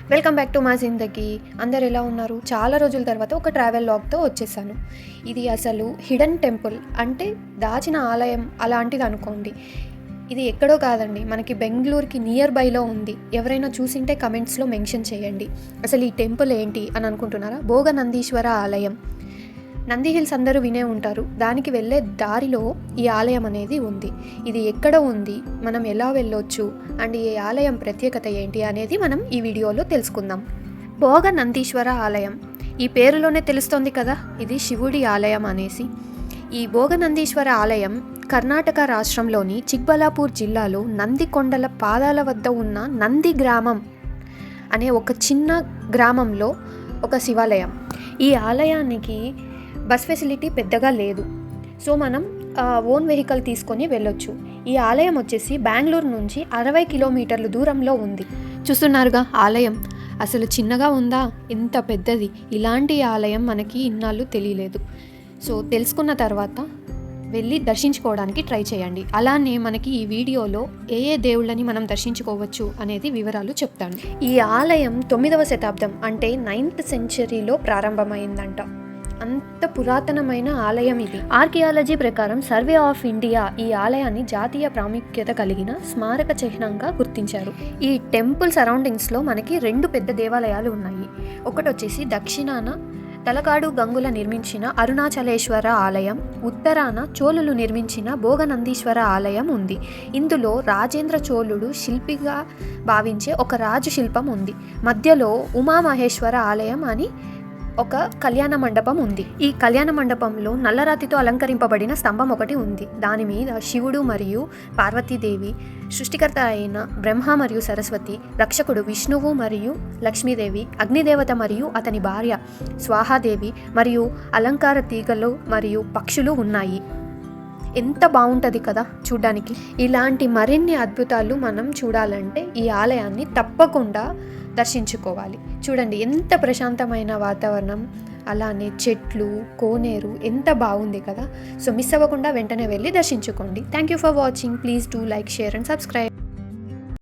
Welcome back to మా జిందగీ. అందరు ఎలా ఉన్నారు? చాలా రోజుల తర్వాత ఒక ట్రావెల్ లాగ్తో వచ్చేసాను. ఇది అసలు హిడెన్ టెంపుల్, అంటే దాచిన ఆలయం అలాంటిది అనుకోండి. ఇది ఎక్కడో కాదండి, మనకి బెంగళూరుకి నియర్ బైలో ఉంది. ఎవరైనా చూసింటే కమెంట్స్లో మెన్షన్ చేయండి. అసలు ఈ టెంపుల్ ఏంటి అని అనుకుంటున్నారా? భోగ నందీశ్వర ఆలయం. నంది హిల్స్ అందరూ వినే ఉంటారు. దానికి వెళ్ళే దారిలో ఈ ఆలయం అనేది ఉంది. ఇది ఎక్కడ ఉంది, మనం ఎలా వెళ్ళొచ్చు, అండ్ ఈ ఆలయం ప్రత్యేకత ఏంటి అనేది మనం ఈ వీడియోలో తెలుసుకుందాం. భోగ నందీశ్వర ఆలయం, ఈ పేరులోనే తెలుస్తోంది కదా ఇది శివుడి ఆలయం అనేసి. ఈ భోగ నందీశ్వర ఆలయం కర్ణాటక రాష్ట్రంలోని చిక్బలాపూర్ జిల్లాలో నందికొండల పాదాల వద్ద ఉన్న నంది గ్రామం అనే ఒక చిన్న గ్రామంలో ఒక శివాలయం. ఈ ఆలయానికి బస్ ఫెసిలిటీ పెద్దగా లేదు, సో మనం ఓన్ వెహికల్ తీసుకొని వెళ్ళొచ్చు. ఈ ఆలయం వచ్చేసి బెంగళూరు నుంచి 60 కిలోమీటర్ల దూరంలో ఉంది. చూస్తున్నారుగా ఆలయం అసలు చిన్నగా ఉందా, ఎంత పెద్దది. ఇలాంటి ఆలయం మనకి ఇన్నాళ్ళు తెలియలేదు. సో తెలుసుకున్న తర్వాత వెళ్ళి దర్శించుకోవడానికి ట్రై చేయండి. అలానే మనకి ఈ వీడియోలో ఏ దేవుళ్ళని మనం దర్శించుకోవచ్చు అనేది వివరాలు చెప్తాను. ఈ ఆలయం 9వ శతాబ్దం అంటే 9th సెంచరీలో ప్రారంభమైందంట. అంత పురాతనమైన ఆలయం ఇది. ఆర్కియాలజీ ప్రకారం సర్వే ఆఫ్ ఇండియా ఈ ఆలయాన్ని జాతీయ ప్రాముఖ్యత కలిగిన స్మారక చిహ్నంగా గుర్తించారు. ఈ టెంపుల్ సరౌండింగ్స్లో మనకి 2 పెద్ద దేవాలయాలు ఉన్నాయి. ఒకటి వచ్చేసి దక్షిణాన తలకాడు గంగుల నిర్మించిన అరుణాచలేశ్వర ఆలయం, ఉత్తరాన చోళులు నిర్మించిన భోగనందీశ్వర ఆలయం ఉంది. ఇందులో రాజేంద్ర చోళుడు శిల్పిగా భావించే ఒక రాజు శిల్పం ఉంది. మధ్యలో ఉమామహేశ్వర ఆలయం అని ఒక కళ్యాణ మండపం ఉంది. ఈ కళ్యాణ మండపంలో నల్లరాతితో అలంకరింపబడిన స్తంభం ఒకటి ఉంది. దాని మీద శివుడు మరియు పార్వతీదేవి, సృష్టికర్త అయిన బ్రహ్మ మరియు సరస్వతి, రక్షకుడు విష్ణువు మరియు లక్ష్మీదేవి, అగ్నిదేవత మరియు అతని భార్య స్వాహాదేవి మరియు అలంకార తీగలు మరియు పక్షులు ఉన్నాయి. ఎంత బాగుంటుంది కదా చూడ్డానికి. ఇలాంటి మరిన్ని అద్భుతాలు మనం చూడాలంటే ఈ ఆలయాన్ని తప్పకుండా దర్శించుకోవాలి. చూడండి ఎంత ప్రశాంతమైన వాతావరణం, అలానే చెట్లు, కోనేరు ఎంత బాగుంది కదా. సో మిస్ అవ్వకుండా వెంటనే వెళ్ళి దర్శించుకోండి. Thank you for watching. Please do like, share and subscribe.